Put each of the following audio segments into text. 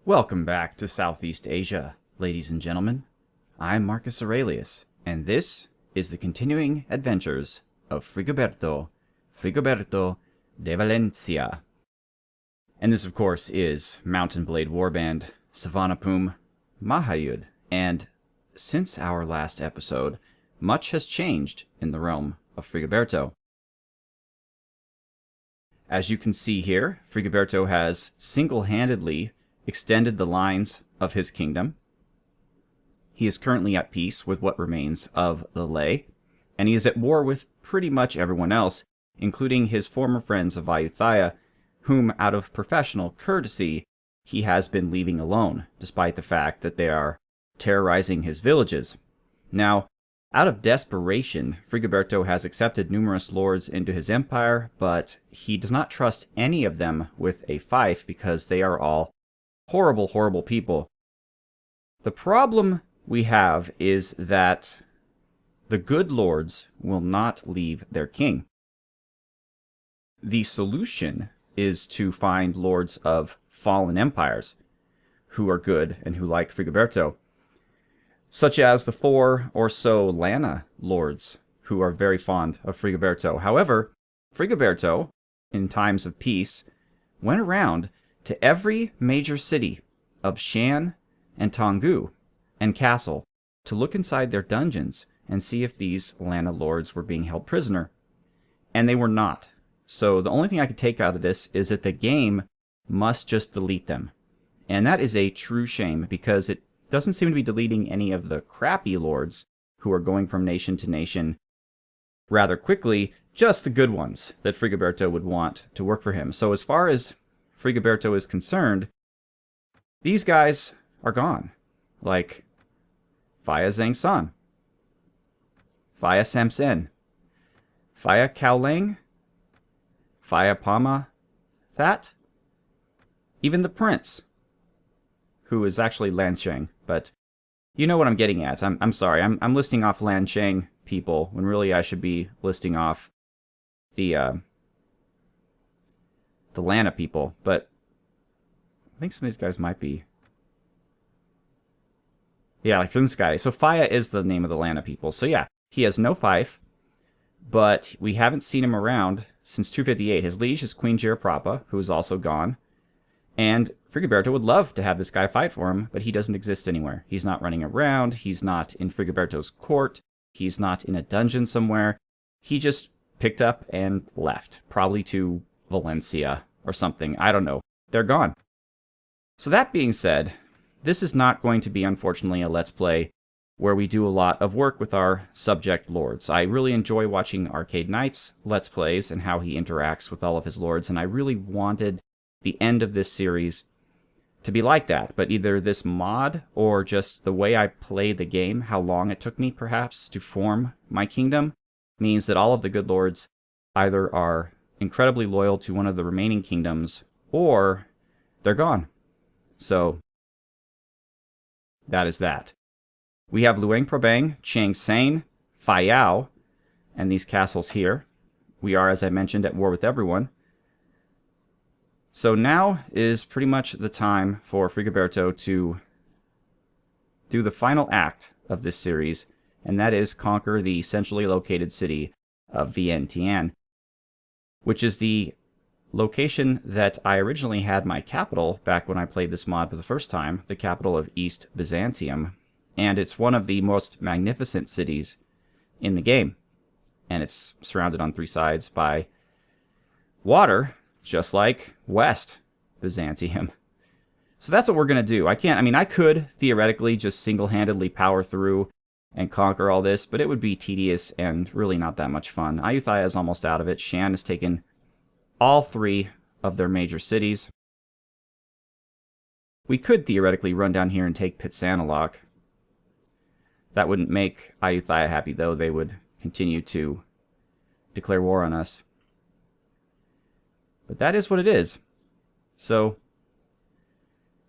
Welcome back to Southeast Asia, ladies and gentlemen. I'm Marcus Aurelius, and this is the continuing adventures of Frigoberto de Valencia. And this, of course, is Mountain Blade Warband, Suvarnabhumi Mahayuth, and since our last episode, much has changed in the realm of Frigoberto. As you can see here, Frigoberto has single-handedly extended the lines of his kingdom. He is currently at peace with what remains of the Ley, and he is at war with pretty much everyone else, including his former friends of Ayutthaya, whom, out of professional courtesy, he has been leaving alone, despite the fact that they are terrorizing his villages. Now, out of desperation, Frigoberto has accepted numerous lords into his empire, but he does not trust any of them with a fief because they are all horrible, horrible people. The problem we have is that the good lords will not leave their king. The solution is to find lords of fallen empires who are good and who like Frigoberto, such as the 4 or so Lana lords who are very fond of Frigoberto. However, Frigoberto, in times of peace, went around to every major city of Shan and Tongu and Castle to look inside their dungeons and see if these Lana lords were being held prisoner. And they were not. So the only thing I could take out of this is that the game must just delete them. And that is a true shame because it doesn't seem to be deleting any of the crappy lords who are going from nation to nation rather quickly, just the good ones that Frigoberto would want to work for him. So as far as Frigoberto is concerned, these guys are gone. Like Phaya Zhangsan, Phaya Samsen, Phaya Kaoling, Phaya Pama That, even the prince, who is actually Lansheng, but you know what I'm getting at. I'm sorry, I'm listing off Lansheng people when really I should be listing off the Lana people, but I think some of these guys might be. Yeah, like Linsky. So Phaya is the name of the Lana people. So yeah, he has no fief, but we haven't seen him around since 258. His liege is Queen Jiraprapa, who is also gone. And Frigoberto would love to have this guy fight for him, but he doesn't exist anywhere. He's not running around. He's not in Frigoberto's court. He's not in a dungeon somewhere. He just picked up and left, probably to Valencia or something. I don't know. They're gone. So that being said, this is not going to be, unfortunately, a Let's Play where we do a lot of work with our subject lords. I really enjoy watching Arcade Knight's Let's Plays and how he interacts with all of his lords, and I really wanted the end of this series to be like that. But either this mod or just the way I play the game, how long it took me, perhaps, to form my kingdom, means that all of the good lords either are incredibly loyal to one of the remaining kingdoms, or they're gone. So that is that. We have Luang Prabang, Chiang Sain, Phayao, and these castles here. We are, as I mentioned, at war with everyone. So now is pretty much the time for Frigoberto to do the final act of this series, and that is conquer the centrally located city of Vientiane, which is the location that I originally had my capital back when I played this mod for the first time, the capital of East Byzantium, and it's one of the most magnificent cities in the game, and it's surrounded on 3 sides by water, just like West Byzantium. So that's what we're going to do. I could theoretically just single-handedly power through and conquer all this, but it would be tedious and really not that much fun. Ayutthaya is almost out of it. Shan has taken all 3 of their major cities. We could theoretically run down here and take Pitsanulok. That wouldn't make Ayutthaya happy, though. They would continue to declare war on us. But that is what it is. So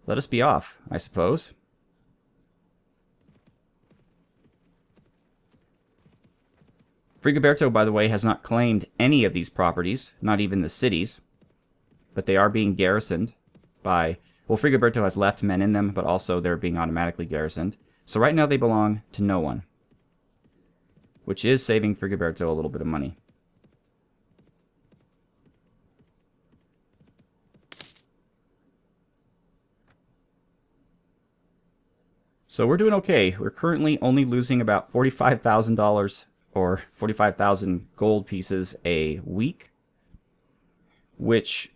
let us be off, I suppose. Frigoberto, by the way, has not claimed any of these properties, not even the cities, but they are being garrisoned by Well, Frigoberto has left men in them, but also they're being automatically garrisoned. So right now they belong to no one, which is saving Frigoberto a little bit of money. So we're doing okay. We're currently only losing about $45,000 or 45,000 gold pieces a week, which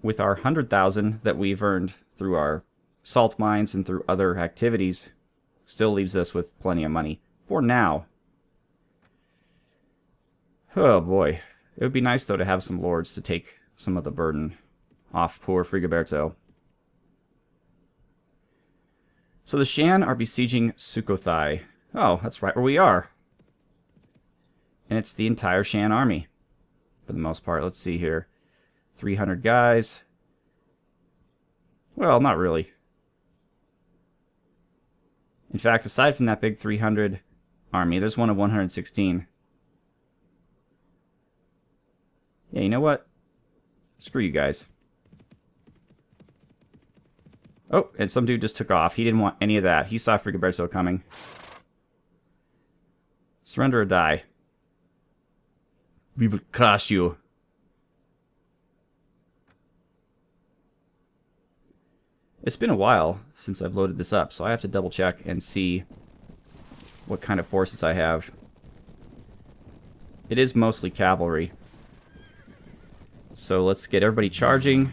with our 100,000 that we've earned through our salt mines and through other activities still leaves us with plenty of money for now. Oh boy. It would be nice though to have some lords to take some of the burden off poor Frigoberto. So the Shan are besieging Sukhothai. Oh, that's right where we are. And it's the entire Shan army, for the most part. Let's see here. 300 guys. Well, not really. In fact, aside from that big 300 army, there's one of 116. Yeah, you know what? Screw you guys. Oh, and some dude just took off. He didn't want any of that. He saw Frigoberto coming. Surrender or die. We will crush you. It's been a while since I've loaded this up, so I have to double check and see what kind of forces I have. It is mostly cavalry. So let's get everybody charging,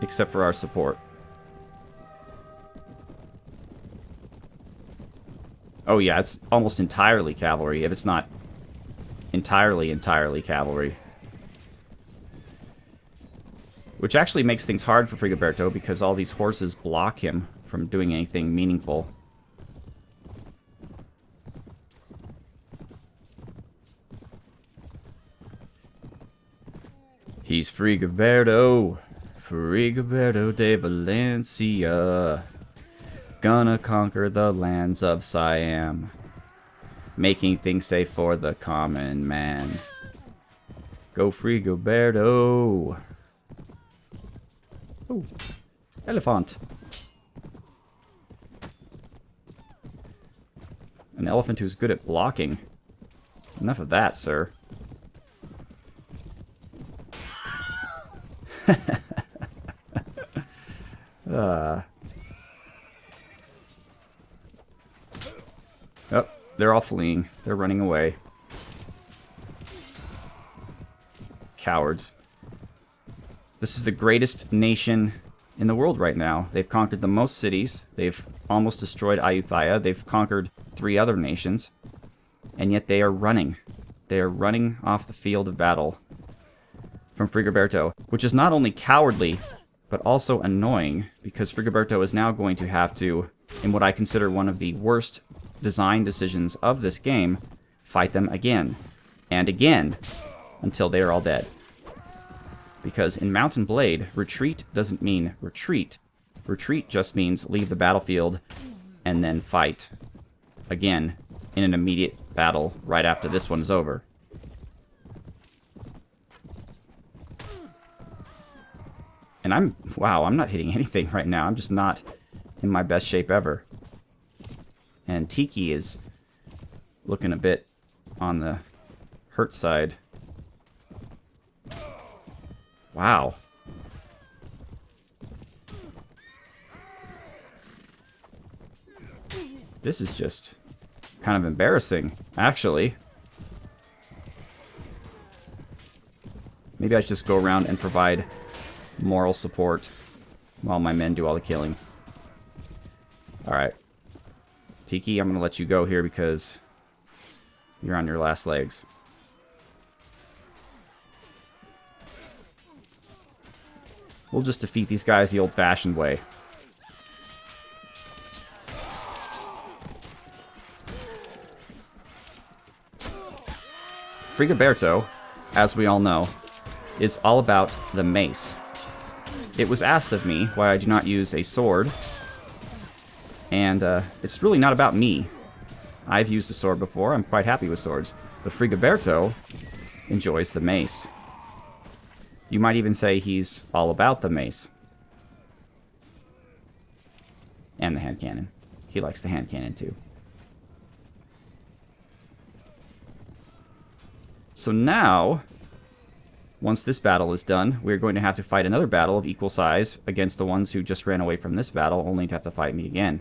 except for our support. Oh yeah, it's almost entirely cavalry, if it's not entirely cavalry. Which actually makes things hard for Frigoberto, because all these horses block him from doing anything meaningful. He's Frigoberto, Frigoberto de Valencia. Gonna conquer the lands of Siam, making things safe for the common man. Go Frigoberto. Oh, elephant. An elephant who's good at blocking. Enough of that, sir. Oh, they're all fleeing. They're running away. Cowards. This is the greatest nation in the world right now. They've conquered the most cities. They've almost destroyed Ayutthaya. They've conquered 3 other nations. And yet they are running. They are running off the field of battle from Frigoberto, which is not only cowardly, but also annoying, because Frigoberto is now going to have to, in what I consider one of the worst design decisions of this game, fight them again and again until they are all dead. Because in Mount and Blade, retreat doesn't mean retreat. Retreat just means leave the battlefield and then fight again in an immediate battle right after this one is over. And I'm not hitting anything right now. I'm just not in my best shape ever. And Tiki is looking a bit on the hurt side. Wow. This is just kind of embarrassing, actually. Maybe I should just go around and provide moral support while my men do all the killing. Alright. Tiki, I'm going to let you go here because you're on your last legs. We'll just defeat these guys the old-fashioned way. Frigoberto, as we all know, is all about the mace. It was asked of me why I do not use a sword, and it's really not about me. I've used a sword before, I'm quite happy with swords, but Frigoberto enjoys the mace. You might even say he's all about the mace. And the hand cannon. He likes the hand cannon too. So now, once this battle is done, we're going to have to fight another battle of equal size against the ones who just ran away from this battle, only to have to fight me again.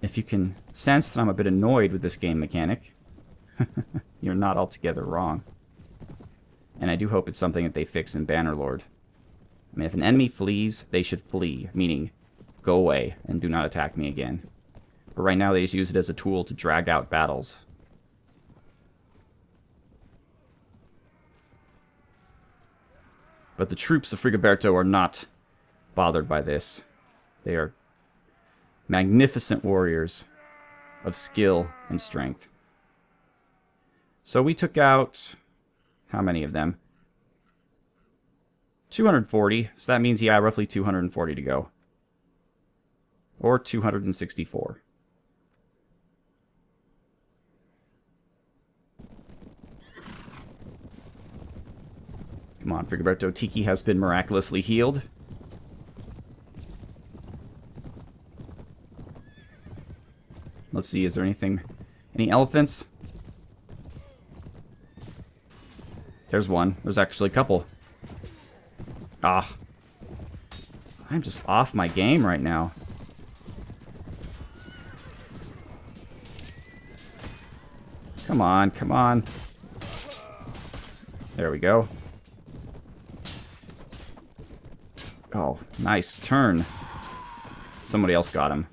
If you can sense that I'm a bit annoyed with this game mechanic, you're not altogether wrong. And I do hope it's something that they fix in Bannerlord. I mean, if an enemy flees, they should flee, meaning go away and do not attack me again. But right now they just use it as a tool to drag out battles. But the troops of Frigoberto are not bothered by this. They are magnificent warriors of skill and strength. So we took out... how many of them? 240. So that means, yeah, roughly 240 to go. Or 264. Come on, Frigoberto. Tiki has been miraculously healed. Let's see, is there anything... any elephants? There's one. There's actually a couple. Ah. I'm just off my game right now. Come on, come on. There we go. Oh, nice turn. Somebody else got him.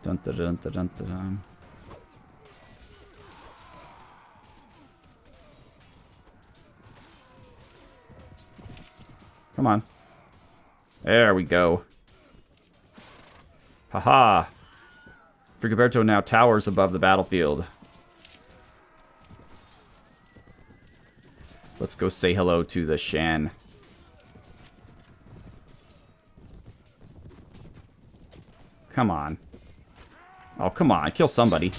Dun dun dun dun dun dun. Come on. There we go. Haha. Frigoberto now towers above the battlefield. Let's go say hello to the Shan. Come on. Oh, come on. Kill somebody.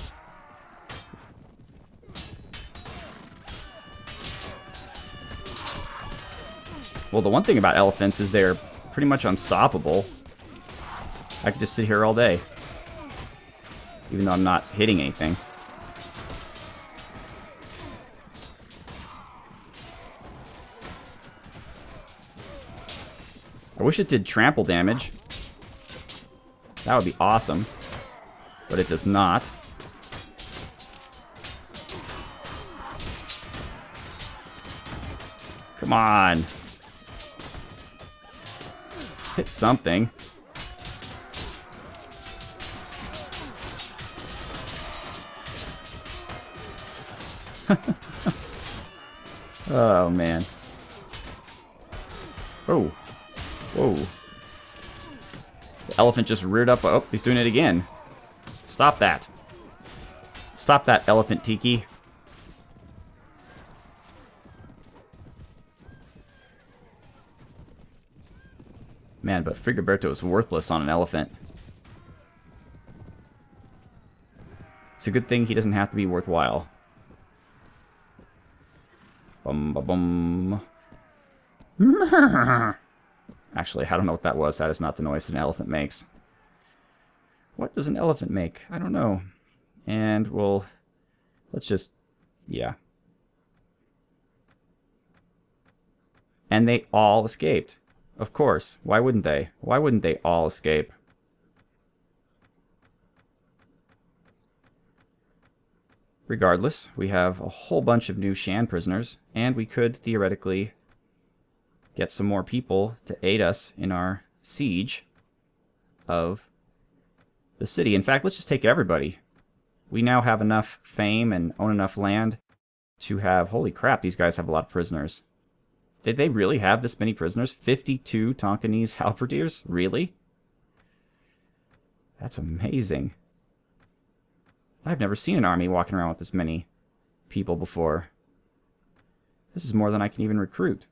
Well, the one thing about elephants is they're pretty much unstoppable. I could just sit here all day. Even though I'm not hitting anything. I wish it did trample damage. That would be awesome. But it does not. Come on. Hit something. Oh, man. Oh. Whoa. The elephant just reared up. Oh, he's doing it again. Stop that. Stop that, elephant Tiki. Man, but Frigoberto is worthless on an elephant. It's a good thing he doesn't have to be worthwhile. Bum ba bum. Actually, I don't know what that was. That is not the noise an elephant makes. What does an elephant make? I don't know. And we'll... let's just... yeah. And they all escaped. Of course. Why wouldn't they? Why wouldn't they all escape? Regardless, we have a whole bunch of new Shan prisoners, and we could theoretically get some more people to aid us in our siege of the city. In fact, let's just take everybody. We now have enough fame and own enough land to have... holy crap, these guys have a lot of prisoners. Did they really have this many prisoners? 52 Tonkinese halberdiers? Really? That's amazing. I've never seen an army walking around with this many people before. This is more than I can even recruit.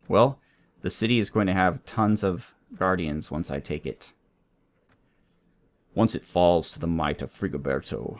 Well, the city is going to have tons of guardians once I take it. Once it falls to the might of Frigoberto.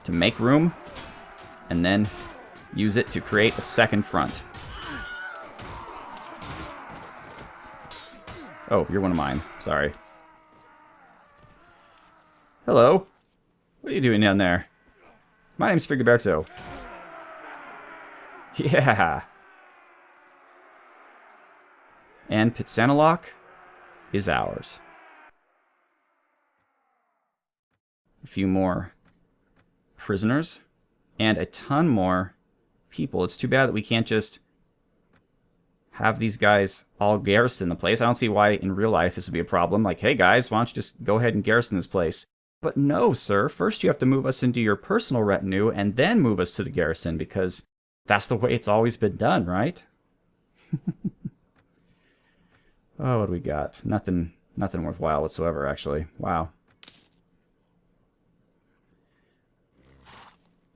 to make room, and then use it to create a second front. Oh, you're one of mine. Sorry. Hello. What are you doing down there? My name's Frigoberto. Yeah. And Pitsanulok is ours. A few more prisoners and a ton more people. It's too bad that we can't just have these guys all garrison the place. I don't see why in real life this would be a problem. Like, hey guys, why don't you just go ahead and garrison this place? But no, sir. First you have to move us into your personal retinue and then move us to the garrison, because that's the way it's always been done, right? Oh, what do we got? Nothing worthwhile whatsoever, actually. Wow.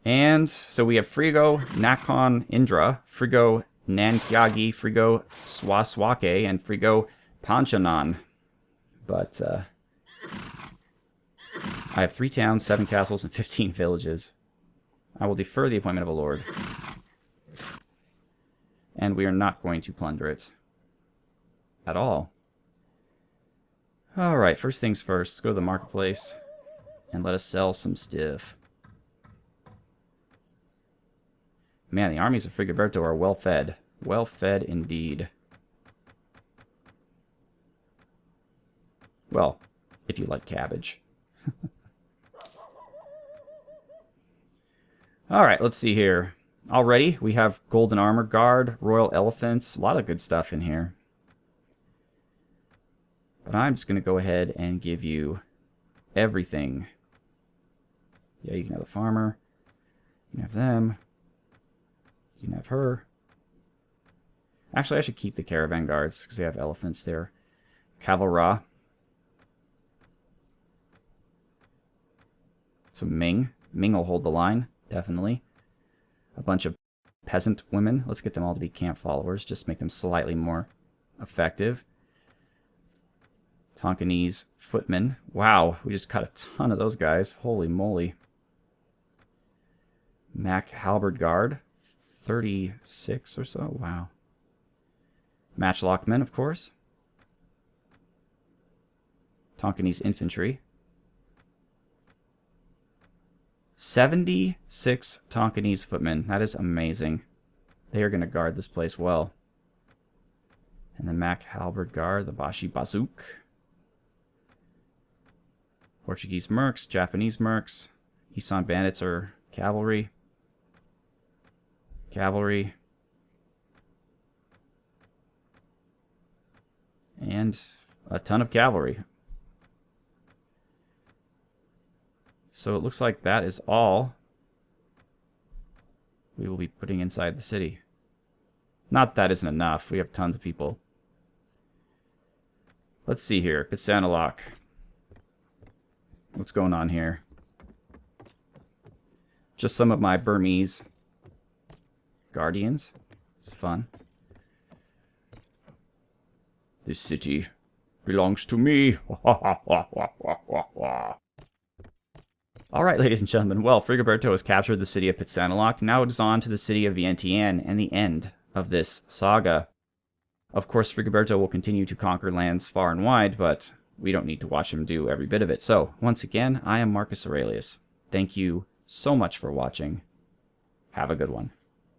And so we have Frigo, Nakhon, Indra, Frigo, Nankyagi, Frigo, Swaswake, and Frigo, Panchanan. But I have 3 towns, 7 castles, and 15 villages. I will defer the appointment of a lord. And we are not going to plunder it. At all. Alright, first things first. Let's go to the marketplace. And let us sell some stuff. Man, the armies of Frigoberto are well fed. Well fed indeed. Well, if you like cabbage. Alright, let's see here. Already, we have Golden Armor Guard, Royal Elephants, a lot of good stuff in here. But I'm just going to go ahead and give you everything. Yeah, you can have the farmer. You can have them. You can have her. Actually, I should keep the caravan guards because they have elephants there. Cavalra. Some Ming. Ming will hold the line, definitely. A bunch of peasant women. Let's get them all to be camp followers. Just make them slightly more effective. Tonkinese footmen. Wow, we just cut a ton of those guys. Holy moly. Mac Halberd Guard. 36 or so. Wow. Matchlockmen, of course. Tonkinese infantry. 76 Tonkinese footmen. That is amazing. They are going to guard this place well. And the Mac Halberd Guard, the Bashi Bazook. Portuguese mercs, Japanese mercs. Isan bandits are cavalry. Cavalry. And a ton of cavalry. So it looks like that is all we will be putting inside the city. Not that that isn't enough. We have tons of people. Let's see here. Pitsanulok. What's going on here? Just some of my Burmese guardians. It's fun. This city belongs to me. Alright, ladies and gentlemen. Well, Frigoberto has captured the city of Pitsanulok. Now it is on to the city of Vientiane and the end of this saga. Of course, Frigoberto will continue to conquer lands far and wide, but we don't need to watch him do every bit of it. So, once again, I am Marcus Aurelius. Thank you so much for watching. Have a good one.